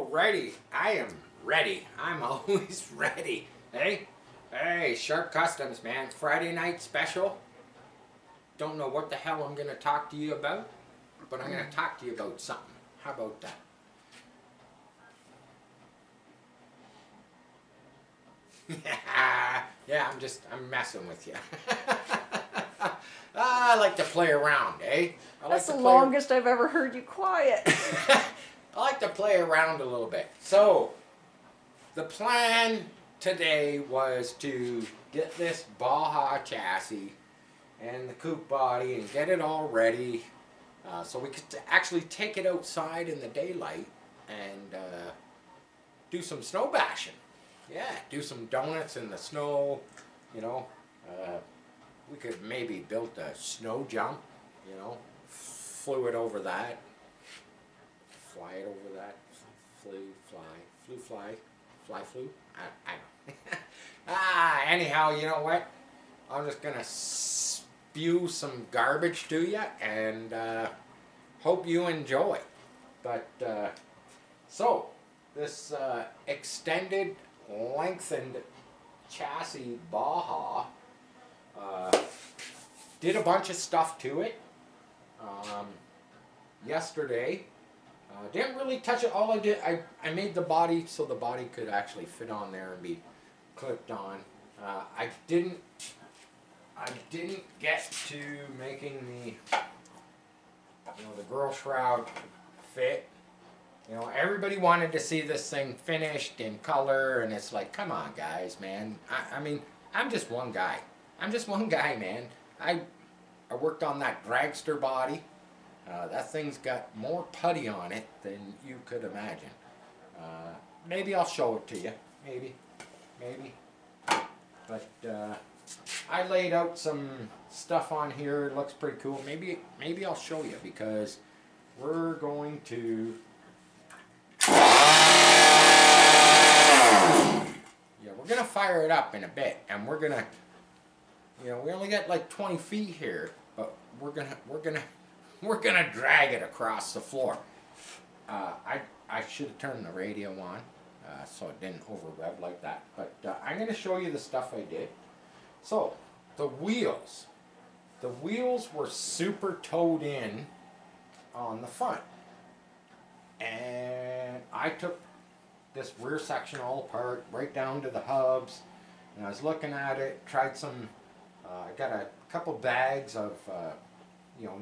Alrighty, I am ready. I'm always ready. Hey? Hey, Sharp Customs, man. Friday night special. Don't know what the hell I'm going to talk to you about, but I'm going to talk to you about something. How about that? Yeah, I'm messing with you. I like to play around, eh? That's the longest I've ever heard you quiet. I like to play around a little bit. So, the plan today was to get this Baja chassis and the coupe body and get it all ready so we could actually take it outside in the daylight and do some snow bashing. Yeah, do some donuts in the snow, you know. We could maybe build a snow jump, you know, flew it over that, fly it over that, flew, I don't. Anyhow, you know what? I'm just gonna spew some garbage to you and hope you enjoy. But so this extended, lengthened chassis Baja did a bunch of stuff to it yesterday. Didn't really touch it. All I did, I made the body so the body could actually fit on there and be clipped on. I didn't get to making the girl shroud fit. You know, everybody wanted to see this thing finished in color, and it's like, come on, guys, man. I mean, I'm just one guy. I'm just one guy, man. I worked on that dragster body. That thing's got more putty on it than you could imagine. Maybe I'll show it to you. Maybe. But I laid out some stuff on here. It looks pretty cool. Maybe I'll show you because we're going to. Yeah, we're gonna fire it up in a bit, and we're gonna. You know, we only got like 20 feet here, but we're gonna drag it across the floor. I should have turned the radio on so it didn't over rev like that. But I'm gonna show you the stuff I did. So the wheels were super towed in on the front, and I took this rear section all apart, right down to the hubs, and I was looking at it. Tried some. I got a couple bags of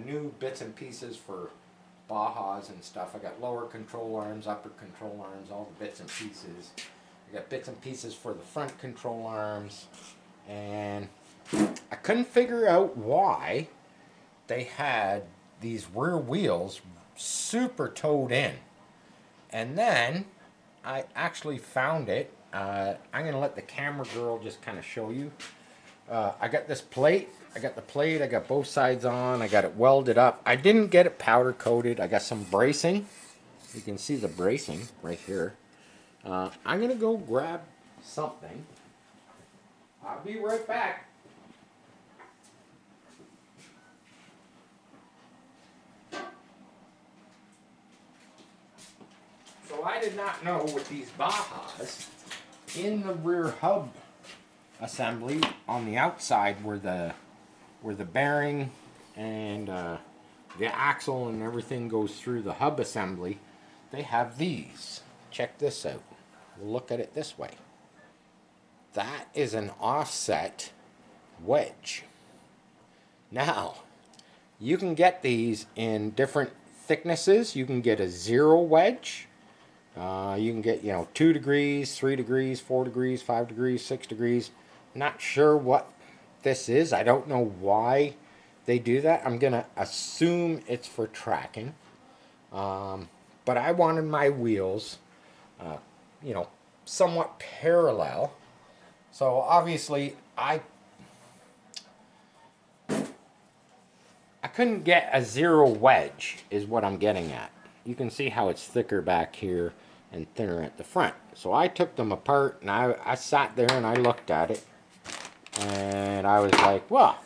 new bits and pieces for Bajas and stuff. I got lower control arms, upper control arms, all the bits and pieces. I got bits and pieces for the front control arms, and I couldn't figure out why they had these rear wheels super towed in. And then I actually found it. I'm going to let the camera girl just kind of show you. I got this plate. I got the plate. I got both sides on. I got it welded up. I didn't get it powder coated. I got some bracing. You can see the bracing right here. I'm going to go grab something. I'll be right back. So I did not know with these Bajas, in the rear hub assembly on the outside where the bearing and the axle and everything goes through the hub assembly, they have these. Check this out. We'll look at it this way. That is an offset wedge. Now, you can get these in different thicknesses. You can get a 0 wedge. You can get, 2 degrees, 3 degrees, 4 degrees, 5 degrees, 6 degrees. Not sure what this is. I don't know why they do that. I'm going to assume it's for tracking. But I wanted my wheels, somewhat parallel. So obviously I couldn't get a 0 wedge is what I'm getting at. You can see how it's thicker back here and thinner at the front. So I took them apart and I sat there and I looked at it. And I was like, well,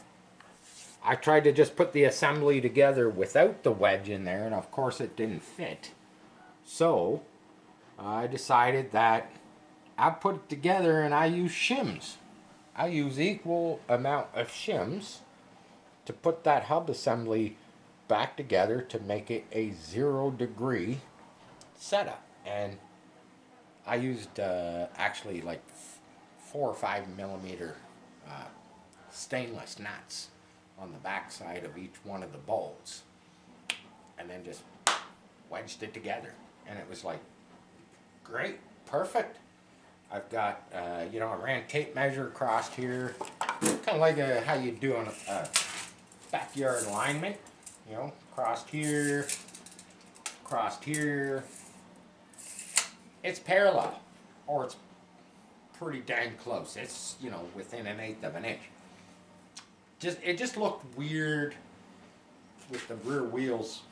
I tried to just put the assembly together without the wedge in there, and of course it didn't fit. So I decided that I put it together and I use shims. I use equal amount of shims to put that hub assembly back together to make it a 0-degree setup. And I used actually like 4 or 5 millimeter stainless nuts on the back side of each one of the bolts, and then just wedged it together, and it was like great, perfect. I've got you know, I ran tape measure across here, kind of like how you do on a backyard alignment, you know, crossed here, crossed here. It's parallel, or it's pretty dang close. It's, you know, within 1/8 of an inch. It just looked weird with the rear wheels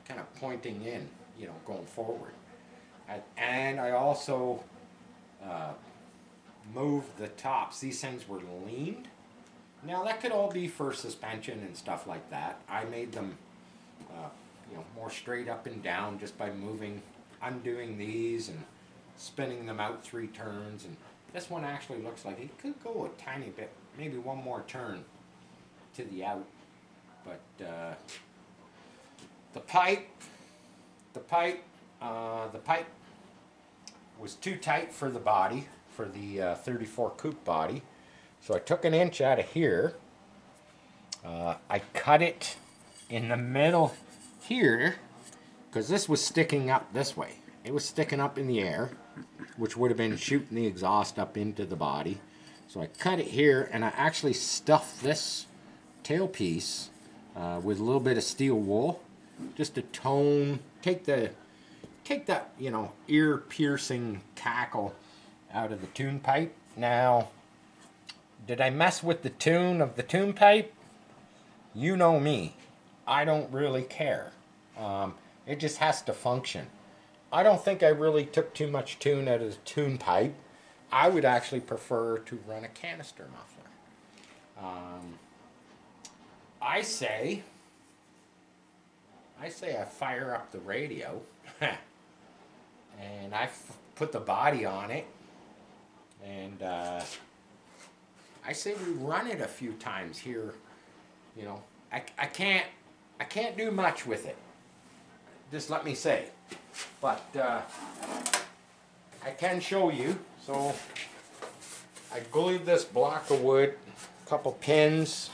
kind of pointing in, you know, going forward. And I also moved the tops. These things were leaned. Now that could all be for suspension and stuff like that. I made them, you know, more straight up and down just by undoing these and spinning them out 3 turns. And this one actually looks like it could go a tiny bit, maybe one more turn to the out. But the pipe was too tight for the body, for the 34 Coupe body. So I took 1 inch out of here. I cut it in the middle here, because this was sticking up this way. It was sticking up in the air, which would have been shooting the exhaust up into the body. So I cut it here, and I actually stuffed this tailpiece with a little bit of steel wool, just to take that, you know, ear-piercing cackle out of the tune pipe. Now, did I mess with the tune of the tune pipe? You know me. I don't really care. It just has to function. I don't think I really took too much tune out of the tune pipe. I would actually prefer to run a canister muffler. I say I fire up the radio and I put the body on it, and I say we run it a few times here. You know, I can't do much with it, just let me say, but I can show you. So I glued this block of wood, a couple pins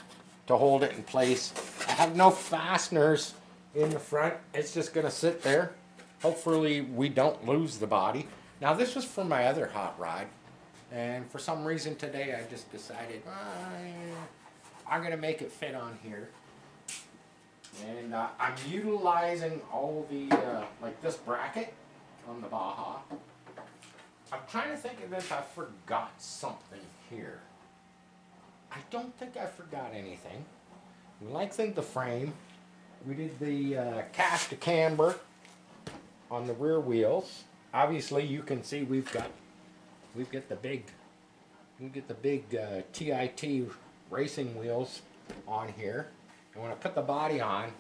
to hold it in place. I have no fasteners in the front. It's just going to sit there. Hopefully we don't lose the body. Now this was for my other hot rod, and for some reason today I just decided I'm going to make it fit on here. And I'm utilizing all the, like this bracket on the Baja. I'm trying to think of if I forgot something here. I don't think I forgot anything. We lengthened the frame. We did the cast to camber on the rear wheels. Obviously, you can see we've got the big TIT racing wheels on here. And when I put the body on,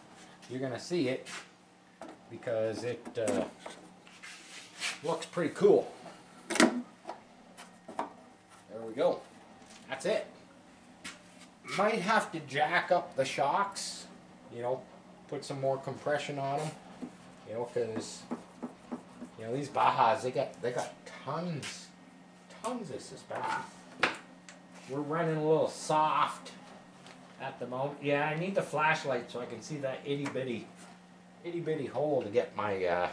you're gonna see it, because it looks pretty cool. There we go. That's it. Might have to jack up the shocks, you know, put some more compression on them, you know, because, you know, these Bajas, they got tons of suspension. We're running a little soft at the moment. Yeah, I need the flashlight so I can see that itty bitty hole to get my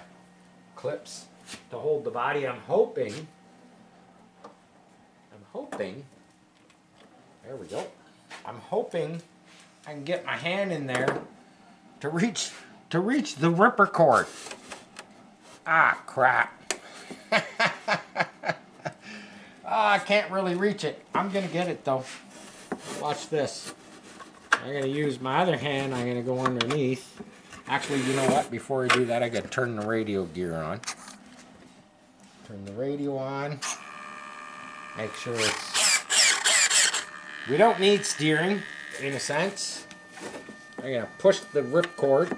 clips to hold the body. I'm hoping, there we go. I'm hoping I can get my hand in there to reach the ripcord. Ah, crap. I can't really reach it. I'm gonna get it though. Watch this. I'm gonna use my other hand. I'm gonna go underneath. Actually, you know what? Before I do that, I gotta turn the radio gear on. Turn the radio on. Make sure it's... We don't need steering, in a sense. I'm gonna push the ripcord.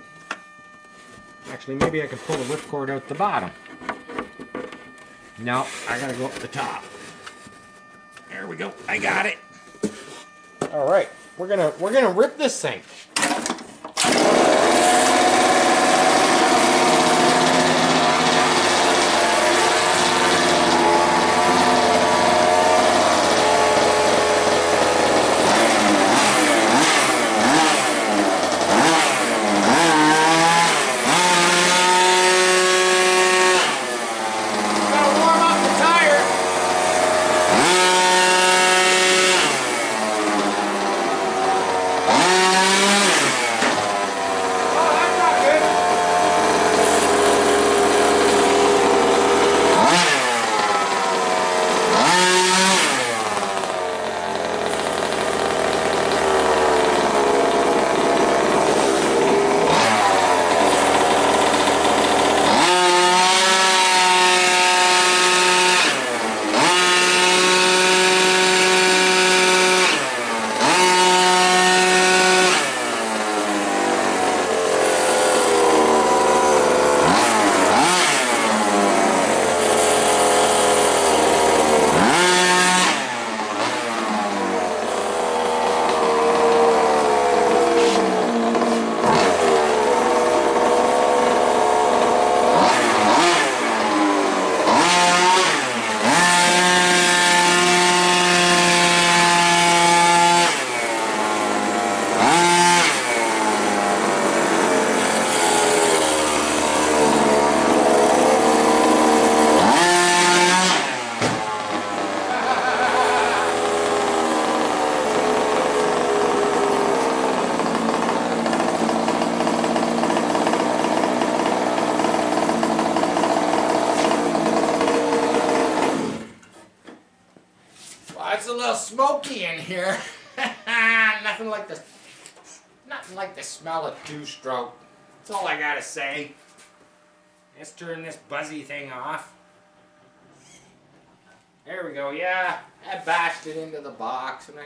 Actually, maybe I can pull the ripcord out the bottom. No, I gotta go up the top. There we go. I got it. All right, we're gonna rip this thing. It's a little smoky in here. nothing like the smell of two-stroke. That's all I gotta say. Let's turn this buzzy thing off. There we go. Yeah, I bashed it into the box, and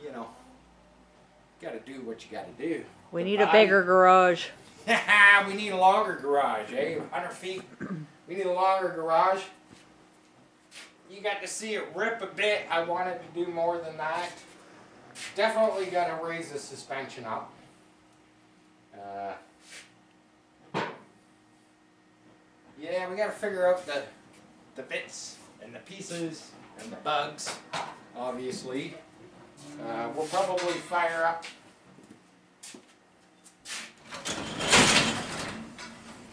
you know, gotta do what you gotta do. We need a bigger garage. We need a longer garage, eh? 100 feet. We need a longer garage. You got to see it rip a bit. I wanted to do more than that. Definitely got to raise the suspension up. Yeah, we got to figure out the bits and the pieces and the bugs, obviously. We'll probably fire up.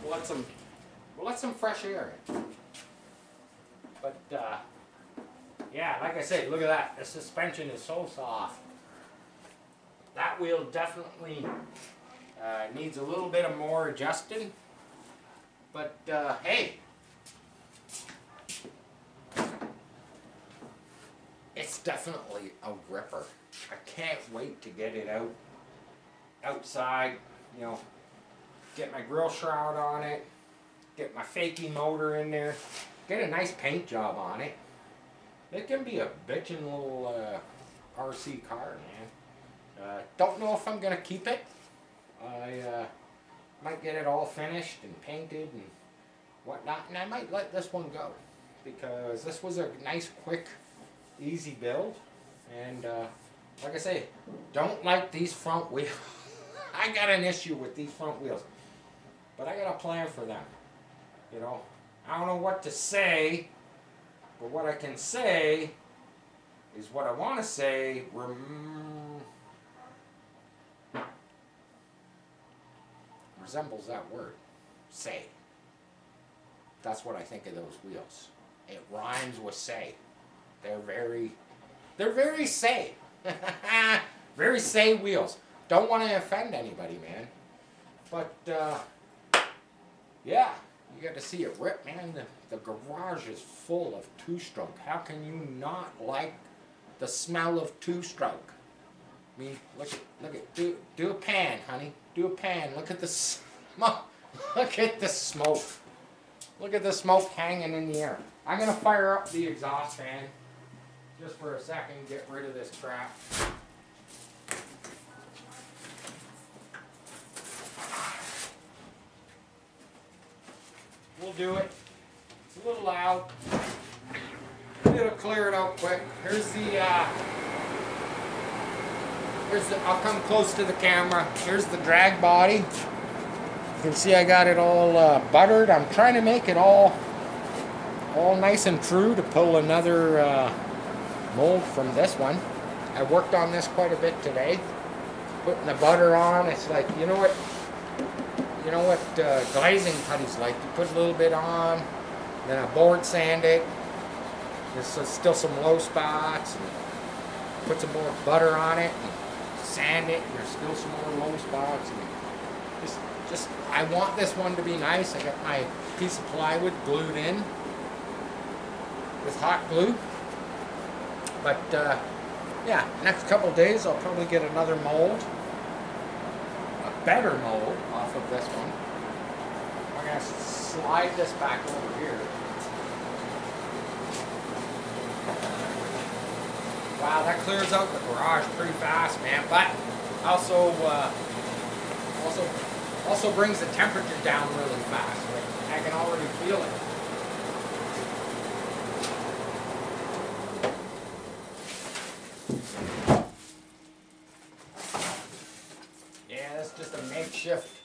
We'll let some fresh air in. But, yeah, like I say, look at that. The suspension is so soft. That wheel definitely needs a little bit of more adjusting. But, hey. It's definitely a ripper. I can't wait to get it outside, you know, get my grill shroud on it, get my fakie motor in there. Get a nice paint job on it. It can be a bitchin' little RC car, man. Don't know if I'm gonna keep it. I might get it all finished and painted and whatnot, and I might let this one go because this was a nice, quick, easy build. And like I say, don't like these front wheels. I got an issue with these front wheels, but I got a plan for them. You know. I don't know what to say, but what I can say is what I want to say. Resembles that word. Say. That's what I think of those wheels. It rhymes with say. They're very say. Very say wheels. Don't want to offend anybody, man. But, yeah. You got to see it rip, man. The garage is full of two-stroke. How can you not like the smell of two-stroke? I mean, look at, do a pan, honey. Do a pan. Look at the smoke. Look at the smoke. Look at the smoke hanging in the air. I'm gonna fire up the exhaust fan just for a second. Get rid of this crap. we'll do it. It's a little loud. It'll clear it out quick. Here's the, I'll come close to the camera. Here's the drag body. You can see I got it all buttered. I'm trying to make it all nice and true to pull another mold from this one. I worked on this quite a bit today. Putting the butter on, it's like, you know what glazing putty's like. You put a little bit on, then I board sand it. There's still some low spots, and put some more butter on it, and sand it, and there's still some more low spots. And just, I want this one to be nice. I got my piece of plywood glued in with hot glue. But yeah, next couple days I'll probably get another mold, a better mold off of this one. I'm gonna slide this back over here. Wow, that clears out the garage pretty fast, man. But also brings the temperature down really fast. Like, I can already feel it. Yeah, it's just a makeshift.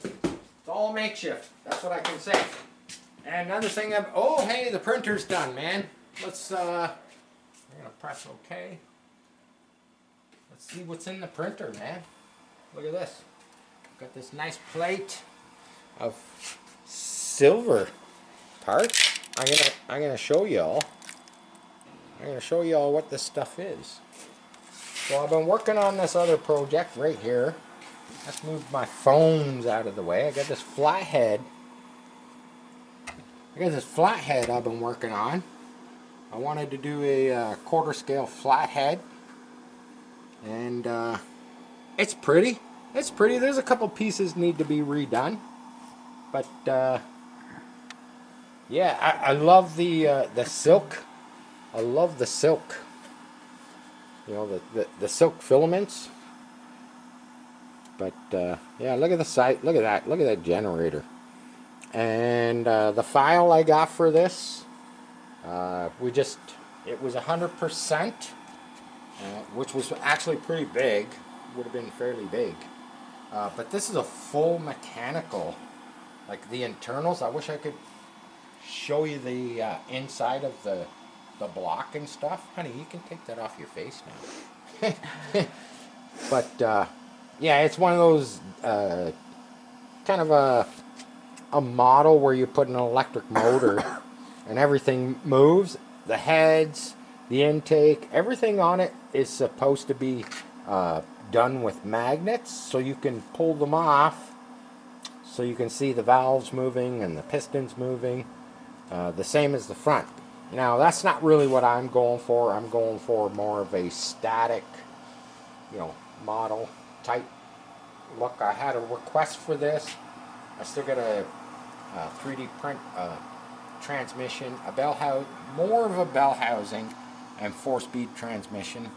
It's all makeshift. That's what I can say. And another thing, oh hey, the printer's done, man. Let's I'm gonna press OK. Let's see what's in the printer, man. Look at this. Got this nice plate of silver parts. I'm gonna show y'all. I'm gonna show y'all what this stuff is. So I've been working on this other project right here. Let's move my phones out of the way. I got this flathead. I've been working on. I wanted to do a quarter scale flathead, and it's pretty. It's pretty. There's a couple pieces need to be redone, but yeah, I love the silk. I love the silk. You know, the silk filaments. But yeah, look at the site. Look at that. Look at that generator. And the file I got for this, it was 100%, which was actually pretty big. Would have been fairly big. But this is a full mechanical, like the internals. I wish I could show you the inside of the block and stuff. Honey, you can take that off your face now. But yeah, it's one of those kind of a model where you put an electric motor and everything moves. The heads, the intake, everything on it is supposed to be done with magnets, so you can pull them off so you can see the valves moving and the pistons moving, the same as the front. Now that's not really what I'm going for. I'm going for more of a static, you know, model type look. I had a request for this. I still got a 3D print transmission, a bell house, more of a bell housing, and 4-speed transmission.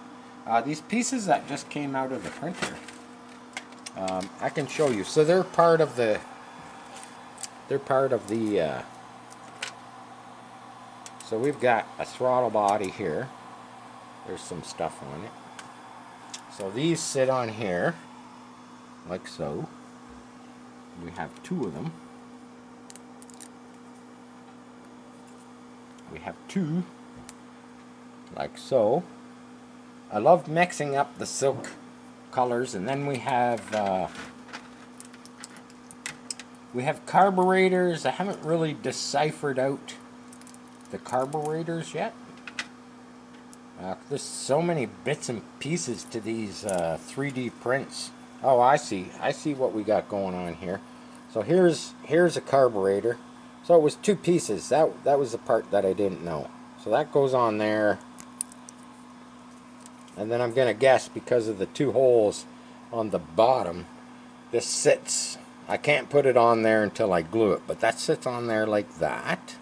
These pieces that just came out of the printer, I can show you. So they're part of the. So we've got a throttle body here. There's some stuff on it. So these sit on here, like so. We have 2 of them. We have 2, like so. I love mixing up the silk colors, and then we have carburetors. I haven't really deciphered out the carburetors yet. There's so many bits and pieces to these 3D prints. Oh, I see what we got going on here. So here's a carburetor. So it was 2 pieces. That was the part that I didn't know. So that goes on there. And then I'm going to guess, because of the 2 holes on the bottom, this sits. I can't put it on there until I glue it, but that sits on there like that.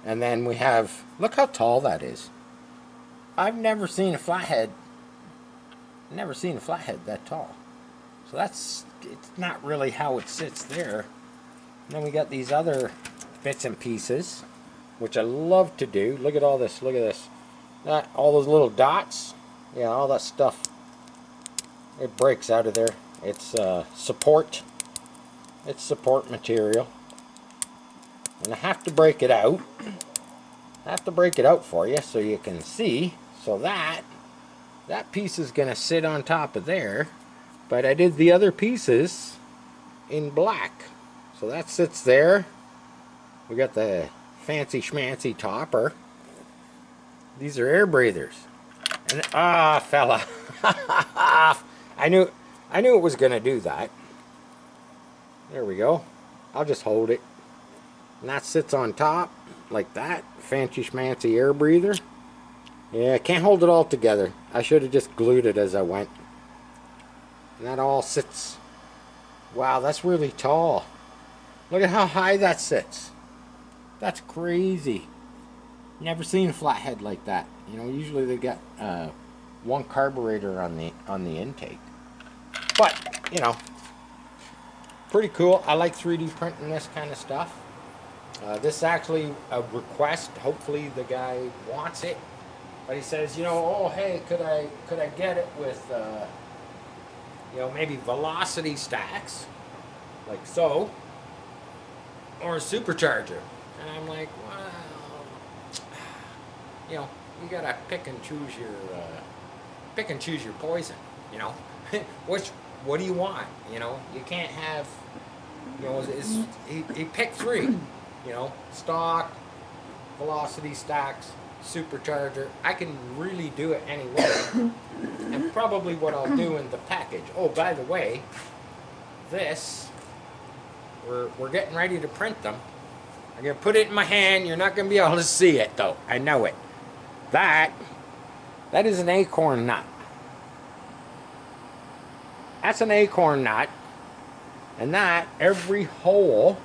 And then we have, look how tall that is. I've never seen a flathead that tall. So that's it's not really how it sits there. And then we got these other bits and pieces, which I love to do. Look at all this. Look at this. That, all those little dots. Yeah, all that stuff. It breaks out of there. It's support. It's support material. And I have to break it out. I have to break it out for you so you can see. So that piece is going to sit on top of there. But I did the other pieces in black. So that sits there. We got the fancy schmancy topper. These are air breathers. And fella. I knew it was going to do that. There we go. I'll just hold it. And that sits on top like that. Fancy schmancy air breather. Yeah, I can't hold it all together. I should have just glued it as I went. And that all sits. Wow, that's really tall. Look at how high that sits. That's crazy. Never seen a flathead like that. You know, usually they got one carburetor on the intake. But, you know, pretty cool. I like 3D printing this kind of stuff. This is actually a request. Hopefully the guy wants it. But he says, you know, oh hey, could I get it with you know, maybe velocity stacks, like so, or a supercharger? And I'm like, well, you know, you gotta pick and choose your poison. You know, what do you want? You know, you can't have, you know, he picked three. You know, stock, velocity stacks, supercharger. I can really do it any way. And probably what I'll do in the package. Oh, by the way, this, we're getting ready to print them. I'm going to put it in my hand. You're not going to be able to see it, though. I know it. That is an acorn nut. That's an acorn nut. And that, every hole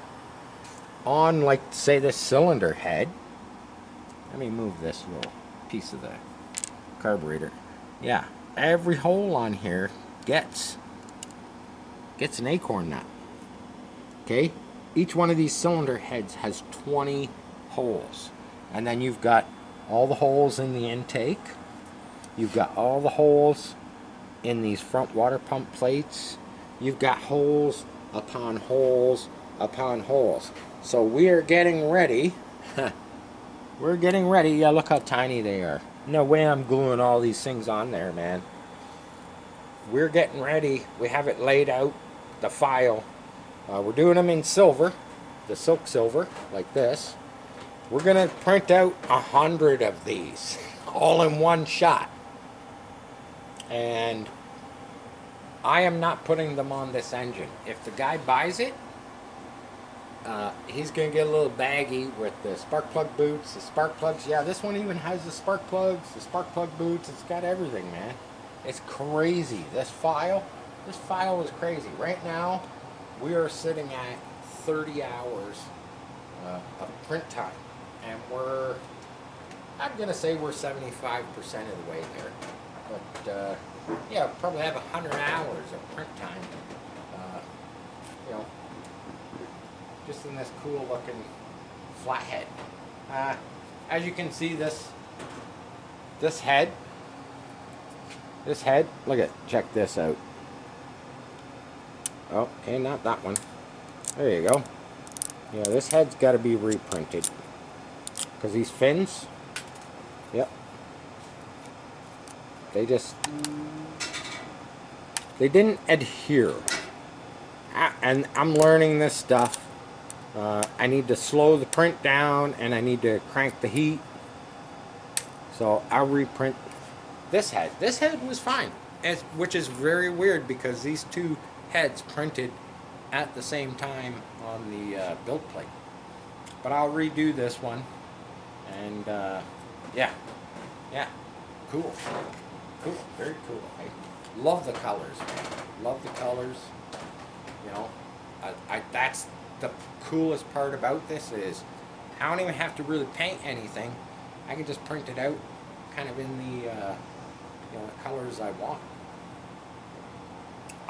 on, like, say, this cylinder head. Let me move this little piece of the carburetor. Yeah, every hole on here gets an acorn nut. Okay? Each one of these cylinder heads has 20 holes. And then you've got all the holes in the intake. You've got all the holes in these front water pump plates. You've got holes upon holes upon holes. So we are getting ready. We're getting ready. Yeah, look how tiny they are. No way I'm gluing all these things on there, man. We're getting ready. We have it laid out, the file. We're doing them in silver, the silk silver, like this. We're going to print out 100 of these, all in one shot. And I am not putting them on this engine. If the guy buys it, he's going to get a little baggie with the spark plug boots, the spark plugs. Yeah, this one even has the spark plugs, the spark plug boots. It's got everything, man. It's crazy. This file is crazy. Right now, we are sitting at 30 hours of print time. And I'm going to say we're 75% of the way there. But, yeah, probably have 100 hours of print time. You know, just in this cool looking flathead. As you can see, this head, look at, check this out. Oh, okay, not that one. There you go. Yeah, this head's got to be reprinted. Because these fins, yep, they didn't adhere. And I'm learning this stuff. I need to slow the print down and I need to crank the heat. So I'll reprint this head. This head was fine, which is very weird because these two heads printed at the same time on the build plate. But I'll redo this one. And yeah, cool, very cool. I love the colors, man. Love the colors. You know, that's the coolest part about this is I don't even have to really paint anything. I can just print it out kind of in the you know, the colors I want.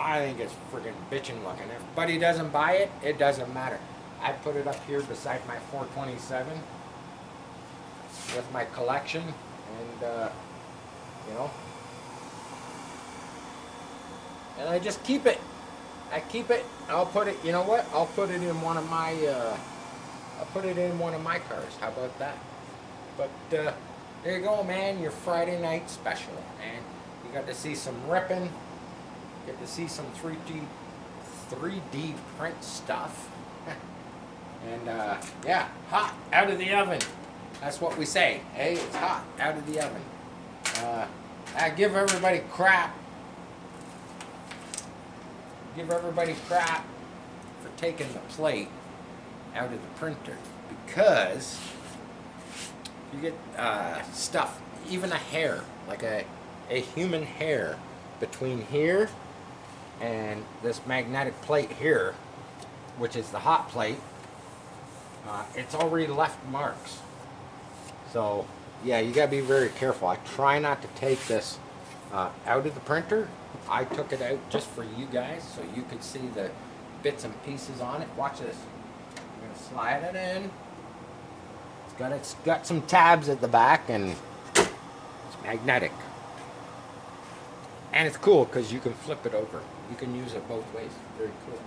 I think it's freaking bitchin' looking. If Buddy doesn't buy it, it doesn't matter. I put it up here beside my 427 with my collection, and you know, and I just keep it. I keep it. I'll put it. You know what? I'll put it in one of my. I'll put it in one of my cars. How about that? But there you go, man. Your Friday night special, man. You got to see some ripping. Get to see some 3D print stuff. And yeah, hot out of the oven. That's what we say. Hey, it's hot out of the oven. I give everybody crap. Give everybody crap for taking the plate out of the printer, because you get stuff, even a hair, like a human hair between here and this magnetic plate here, which is the hot plate. It's already left marks. So yeah, you gotta be very careful. I try not to take this out of the printer. I took it out just for you guys, so you could see the bits and pieces on it. Watch this. I'm gonna slide it in. It's got some tabs at the back, and it's magnetic. And it's cool because you can flip it over. You can use it both ways. Very cool.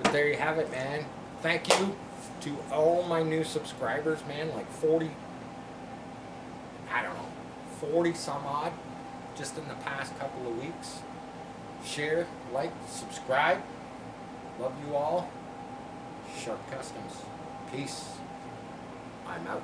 But there you have it, man. Thank you to all my new subscribers, man. Like 40, I don't know, 40 some odd just in the past couple of weeks. Share, like, subscribe. Love you all. Sharp Customs. Peace. I'm out.